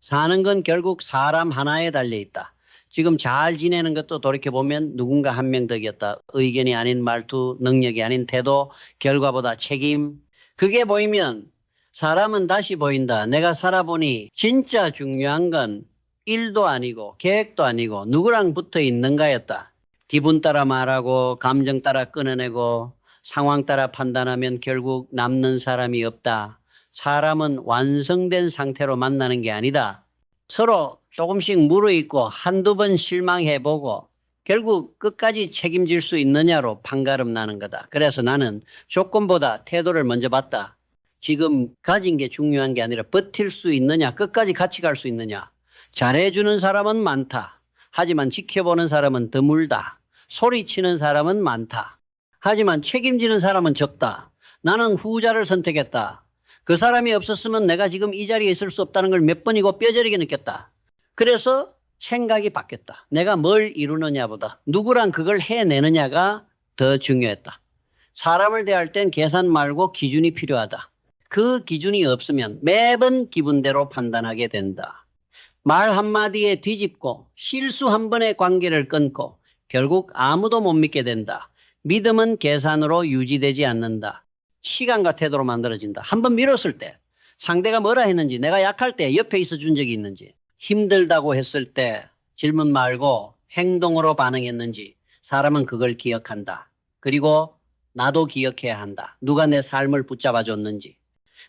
사는 건 결국 사람 하나에 달려 있다. 지금 잘 지내는 것도 돌이켜보면 누군가 한 명 덕이었다. 의견이 아닌 말투, 능력이 아닌 태도, 결과보다 책임. 그게 보이면 사람은 다시 보인다. 내가 살아보니 진짜 중요한 건 일도 아니고 계획도 아니고 누구랑 붙어 있는가였다. 기분 따라 말하고 감정 따라 끊어내고 상황 따라 판단하면 결국 남는 사람이 없다. 사람은 완성된 상태로 만나는 게 아니다. 서로 조금씩 무르익고 한두 번 실망해보고 결국 끝까지 책임질 수 있느냐로 판가름 나는 거다. 그래서 나는 조건보다 태도를 먼저 봤다. 지금 가진 게 중요한 게 아니라 버틸 수 있느냐, 끝까지 같이 갈 수 있느냐. 잘해주는 사람은 많다. 하지만 지켜보는 사람은 드물다. 소리치는 사람은 많다. 하지만 책임지는 사람은 적다. 나는 후자를 선택했다. 그 사람이 없었으면 내가 지금 이 자리에 있을 수 없다는 걸 몇 번이고 뼈저리게 느꼈다. 그래서 생각이 바뀌었다. 내가 뭘 이루느냐보다 누구랑 그걸 해내느냐가 더 중요했다. 사람을 대할 땐 계산 말고 기준이 필요하다. 그 기준이 없으면 매번 기분대로 판단하게 된다. 말 한마디에 뒤집고 실수 한 번에 관계를 끊고 결국 아무도 못 믿게 된다. 믿음은 계산으로 유지되지 않는다. 시간과 태도로 만들어진다. 한번 밀었을 때 상대가 뭐라 했는지, 내가 약할 때 옆에 있어 준 적이 있는지, 힘들다고 했을 때 질문 말고 행동으로 반응했는지 사람은 그걸 기억한다. 그리고 나도 기억해야 한다. 누가 내 삶을 붙잡아 줬는지,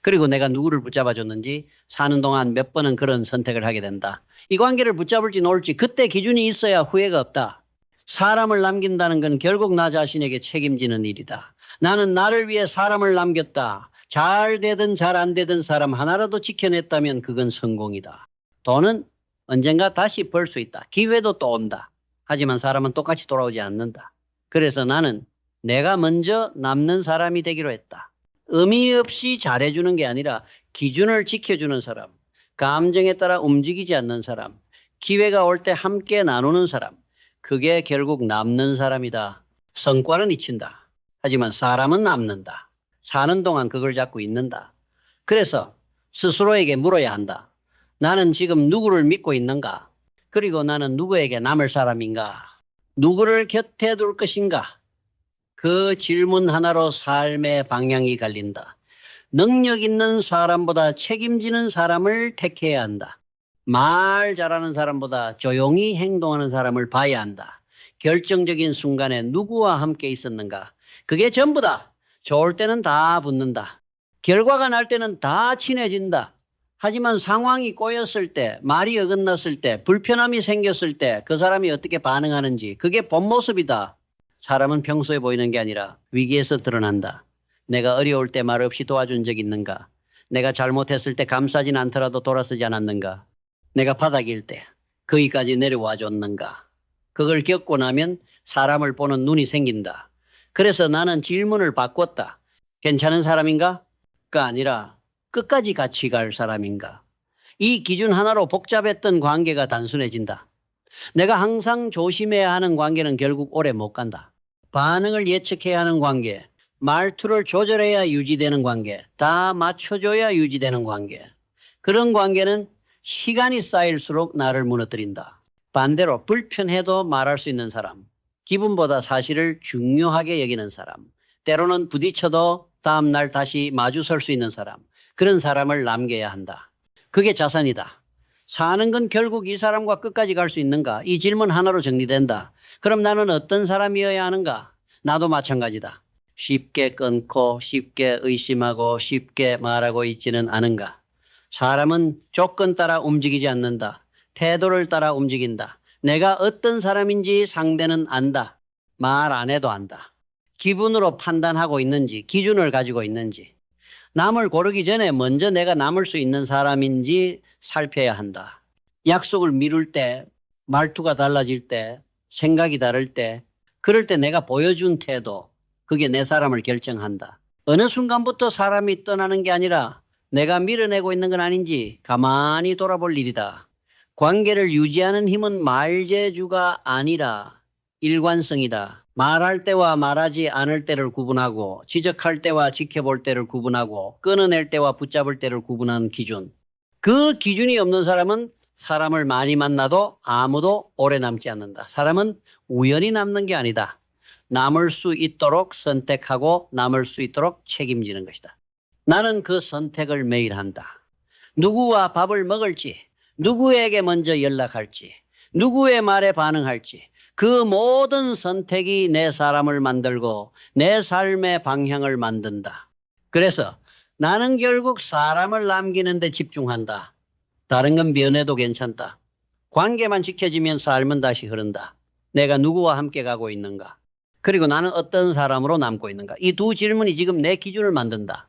그리고 내가 누구를 붙잡아 줬는지 사는 동안 몇 번은 그런 선택을 하게 된다. 이 관계를 붙잡을지 놓을지 그때 기준이 있어야 후회가 없다. 사람을 남긴다는 건 결국 나 자신에게 책임지는 일이다. 나는 나를 위해 사람을 남겼다. 잘 되든 잘 안 되든 사람 하나라도 지켜냈다면 그건 성공이다. 돈은 언젠가 다시 벌 수 있다. 기회도 또 온다. 하지만 사람은 똑같이 돌아오지 않는다. 그래서 나는 내가 먼저 남는 사람이 되기로 했다. 의미 없이 잘해주는 게 아니라 기준을 지켜주는 사람, 감정에 따라 움직이지 않는 사람, 기회가 올 때 함께 나누는 사람, 그게 결국 남는 사람이다. 성과는 잊힌다. 하지만 사람은 남는다. 사는 동안 그걸 잡고 있는다. 그래서 스스로에게 물어야 한다. 나는 지금 누구를 믿고 있는가? 그리고 나는 누구에게 남을 사람인가? 누구를 곁에 둘 것인가? 그 질문 하나로 삶의 방향이 갈린다. 능력 있는 사람보다 책임지는 사람을 택해야 한다. 말 잘하는 사람보다 조용히 행동하는 사람을 봐야 한다. 결정적인 순간에 누구와 함께 있었는가? 그게 전부다. 좋을 때는 다 붙는다. 결과가 날 때는 다 친해진다. 하지만 상황이 꼬였을 때, 말이 어긋났을 때, 불편함이 생겼을 때 그 사람이 어떻게 반응하는지, 그게 본 모습이다. 사람은 평소에 보이는 게 아니라 위기에서 드러난다. 내가 어려울 때 말 없이 도와준 적 있는가? 내가 잘못했을 때 감싸진 않더라도 돌아서지 않았는가? 내가 바닥일 때 거기까지 내려와 줬는가? 그걸 겪고 나면 사람을 보는 눈이 생긴다. 그래서 나는 질문을 바꿨다. 괜찮은 사람인가? 가 아니라 끝까지 같이 갈 사람인가? 이 기준 하나로 복잡했던 관계가 단순해진다. 내가 항상 조심해야 하는 관계는 결국 오래 못 간다. 반응을 예측해야 하는 관계, 말투를 조절해야 유지되는 관계, 다 맞춰줘야 유지되는 관계. 그런 관계는 시간이 쌓일수록 나를 무너뜨린다. 반대로 불편해도 말할 수 있는 사람, 기분보다 사실을 중요하게 여기는 사람, 때로는 부딪혀도 다음날 다시 마주설 수 있는 사람, 그런 사람을 남겨야 한다. 그게 자산이다. 사는 건 결국 이 사람과 끝까지 갈 수 있는가? 이 질문 하나로 정리된다. 그럼 나는 어떤 사람이어야 하는가? 나도 마찬가지다. 쉽게 끊고 쉽게 의심하고 쉽게 말하고 있지는 않은가? 사람은 조건 따라 움직이지 않는다. 태도를 따라 움직인다. 내가 어떤 사람인지 상대는 안다. 말 안 해도 안다. 기분으로 판단하고 있는지, 기준을 가지고 있는지. 남을 고르기 전에 먼저 내가 남을 수 있는 사람인지 살펴야 한다. 약속을 미룰 때, 말투가 달라질 때, 생각이 다를 때, 그럴 때 내가 보여준 태도, 그게 내 사람을 결정한다. 어느 순간부터 사람이 떠나는 게 아니라 내가 밀어내고 있는 건 아닌지 가만히 돌아볼 일이다. 관계를 유지하는 힘은 말재주가 아니라 일관성이다. 말할 때와 말하지 않을 때를 구분하고, 지적할 때와 지켜볼 때를 구분하고, 끊어낼 때와 붙잡을 때를 구분하는 기준. 그 기준이 없는 사람은 사람을 많이 만나도 아무도 오래 남지 않는다. 사람은 우연히 남는 게 아니다. 남을 수 있도록 선택하고 남을 수 있도록 책임지는 것이다. 나는 그 선택을 매일 한다. 누구와 밥을 먹을지, 누구에게 먼저 연락할지, 누구의 말에 반응할지, 그 모든 선택이 내 사람을 만들고 내 삶의 방향을 만든다. 그래서 나는 결국 사람을 남기는 데 집중한다. 다른 건 변해도 괜찮다. 관계만 지켜지면 삶은 다시 흐른다. 내가 누구와 함께 가고 있는가? 그리고 나는 어떤 사람으로 남고 있는가? 이 두 질문이 지금 내 기준을 만든다.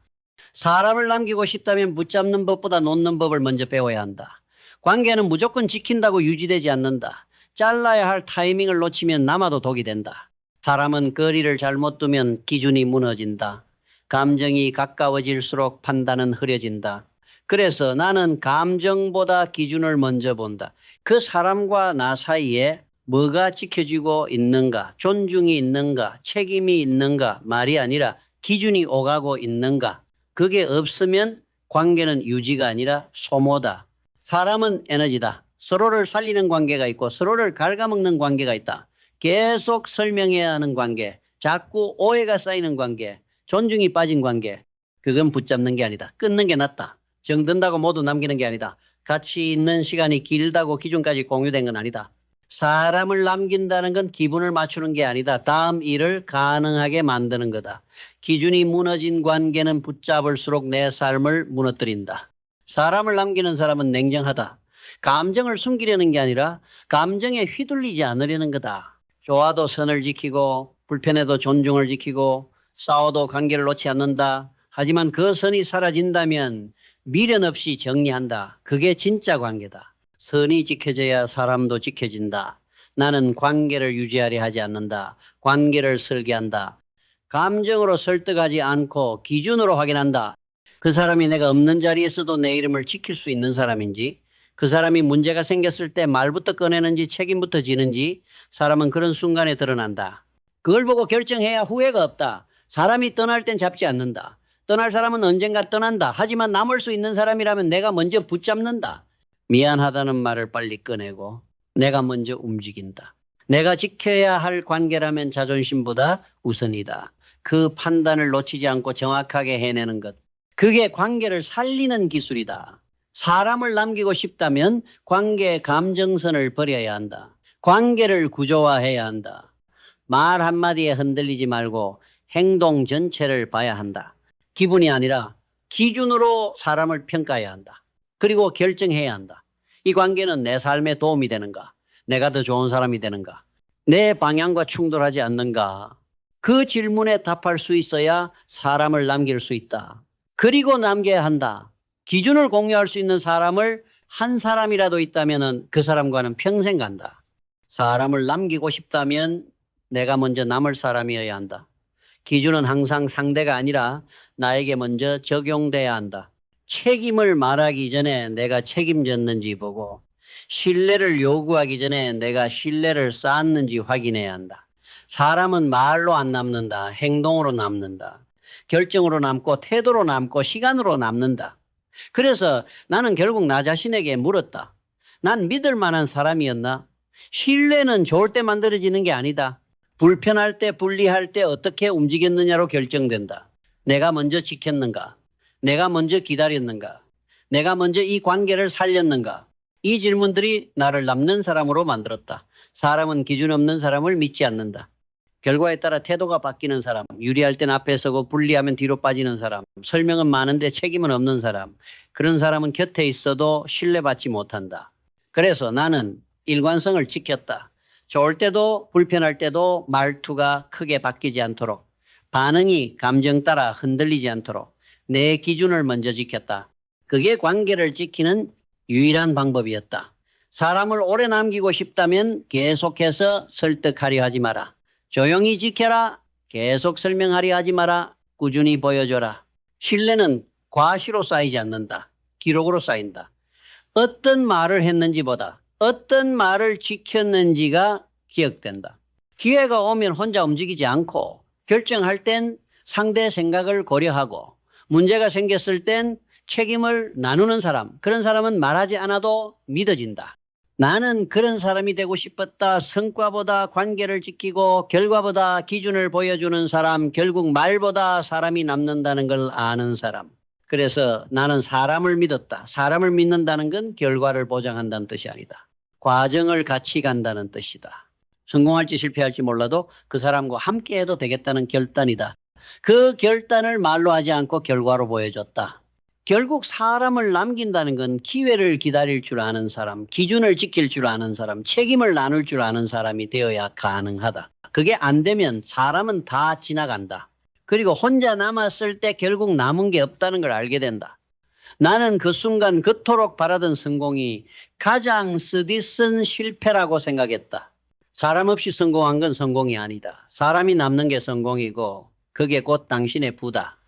사람을 남기고 싶다면 붙잡는 법보다 놓는 법을 먼저 배워야 한다. 관계는 무조건 지킨다고 유지되지 않는다. 잘라야 할 타이밍을 놓치면 남아도 독이 된다. 사람은 거리를 잘못 두면 기준이 무너진다. 감정이 가까워질수록 판단은 흐려진다. 그래서 나는 감정보다 기준을 먼저 본다. 그 사람과 나 사이에 뭐가 지켜지고 있는가, 존중이 있는가, 책임이 있는가 말이 아니라 기준이 오가고 있는가. 그게 없으면 관계는 유지가 아니라 소모다. 사람은 에너지다. 서로를 살리는 관계가 있고 서로를 갉아먹는 관계가 있다. 계속 설명해야 하는 관계, 자꾸 오해가 쌓이는 관계, 존중이 빠진 관계. 그건 붙잡는 게 아니다. 끊는 게 낫다. 정든다고 모두 남기는 게 아니다. 같이 있는 시간이 길다고 기준까지 공유된 건 아니다. 사람을 남긴다는 건 기분을 맞추는 게 아니다. 다음 일을 가능하게 만드는 거다. 기준이 무너진 관계는 붙잡을수록 내 삶을 무너뜨린다. 사람을 남기는 사람은 냉정하다. 감정을 숨기려는 게 아니라 감정에 휘둘리지 않으려는 거다. 좋아도 선을 지키고 불편해도 존중을 지키고 싸워도 관계를 놓지 않는다. 하지만 그 선이 사라진다면 미련 없이 정리한다. 그게 진짜 관계다. 선이 지켜져야 사람도 지켜진다. 나는 관계를 유지하려 하지 않는다. 관계를 설계한다. 감정으로 설득하지 않고 기준으로 확인한다. 그 사람이 내가 없는 자리에서도 내 이름을 지킬 수 있는 사람인지, 그 사람이 문제가 생겼을 때 말부터 꺼내는지 책임부터 지는지 사람은 그런 순간에 드러난다. 그걸 보고 결정해야 후회가 없다. 사람이 떠날 땐 잡지 않는다. 떠날 사람은 언젠가 떠난다. 하지만 남을 수 있는 사람이라면 내가 먼저 붙잡는다. 미안하다는 말을 빨리 꺼내고 내가 먼저 움직인다. 내가 지켜야 할 관계라면 자존심보다 우선이다. 그 판단을 놓치지 않고 정확하게 해내는 것. 그게 관계를 살리는 기술이다. 사람을 남기고 싶다면 관계의 감정선을 버려야 한다. 관계를 구조화해야 한다. 말 한마디에 흔들리지 말고 행동 전체를 봐야 한다. 기분이 아니라 기준으로 사람을 평가해야 한다. 그리고 결정해야 한다. 이 관계는 내 삶에 도움이 되는가? 내가 더 좋은 사람이 되는가? 내 방향과 충돌하지 않는가? 그 질문에 답할 수 있어야 사람을 남길 수 있다. 그리고 남겨야 한다. 기준을 공유할 수 있는 사람을 한 사람이라도 있다면 그 사람과는 평생 간다. 사람을 남기고 싶다면 내가 먼저 남을 사람이어야 한다. 기준은 항상 상대가 아니라 나에게 먼저 적용돼야 한다. 책임을 말하기 전에 내가 책임졌는지 보고 신뢰를 요구하기 전에 내가 신뢰를 쌓았는지 확인해야 한다. 사람은 말로 안 남는다. 행동으로 남는다. 결정으로 남고 태도로 남고 시간으로 남는다. 그래서 나는 결국 나 자신에게 물었다. 난 믿을 만한 사람이었나? 신뢰는 좋을 때 만들어지는 게 아니다. 불편할 때, 불리할 때 어떻게 움직였느냐로 결정된다. 내가 먼저 지켰는가? 내가 먼저 기다렸는가? 내가 먼저 이 관계를 살렸는가? 이 질문들이 나를 남는 사람으로 만들었다. 사람은 기준 없는 사람을 믿지 않는다. 결과에 따라 태도가 바뀌는 사람, 유리할 땐 앞에 서고 불리하면 뒤로 빠지는 사람, 설명은 많은데 책임은 없는 사람, 그런 사람은 곁에 있어도 신뢰받지 못한다. 그래서 나는 일관성을 지켰다. 좋을 때도 불편할 때도 말투가 크게 바뀌지 않도록, 반응이 감정 따라 흔들리지 않도록 내 기준을 먼저 지켰다. 그게 관계를 지키는 유일한 방법이었다. 사람을 오래 남기고 싶다면 계속해서 설득하려 하지 마라. 조용히 지켜라. 계속 설명하려 하지 마라. 꾸준히 보여줘라. 신뢰는 과시로 쌓이지 않는다. 기록으로 쌓인다. 어떤 말을 했는지보다 어떤 말을 지켰는지가 기억된다. 기회가 오면 혼자 움직이지 않고 결정할 땐 상대 생각을 고려하고 문제가 생겼을 땐 책임을 나누는 사람, 그런 사람은 말하지 않아도 믿어진다. 나는 그런 사람이 되고 싶었다. 성과보다 관계를 지키고 결과보다 기준을 보여주는 사람, 결국 말보다 사람이 남는다는 걸 아는 사람. 그래서 나는 사람을 믿었다. 사람을 믿는다는 건 결과를 보장한다는 뜻이 아니다. 과정을 같이 간다는 뜻이다. 성공할지 실패할지 몰라도 그 사람과 함께 해도 되겠다는 결단이다. 그 결단을 말로 하지 않고 결과로 보여줬다. 결국 사람을 남긴다는 건 기회를 기다릴 줄 아는 사람, 기준을 지킬 줄 아는 사람, 책임을 나눌 줄 아는 사람이 되어야 가능하다. 그게 안 되면 사람은 다 지나간다. 그리고 혼자 남았을 때 결국 남은 게 없다는 걸 알게 된다. 나는 그 순간 그토록 바라던 성공이 가장 쓰디쓴 실패라고 생각했다. 사람 없이 성공한 건 성공이 아니다. 사람이 남는 게 성공이고 그게 곧 당신의 부다.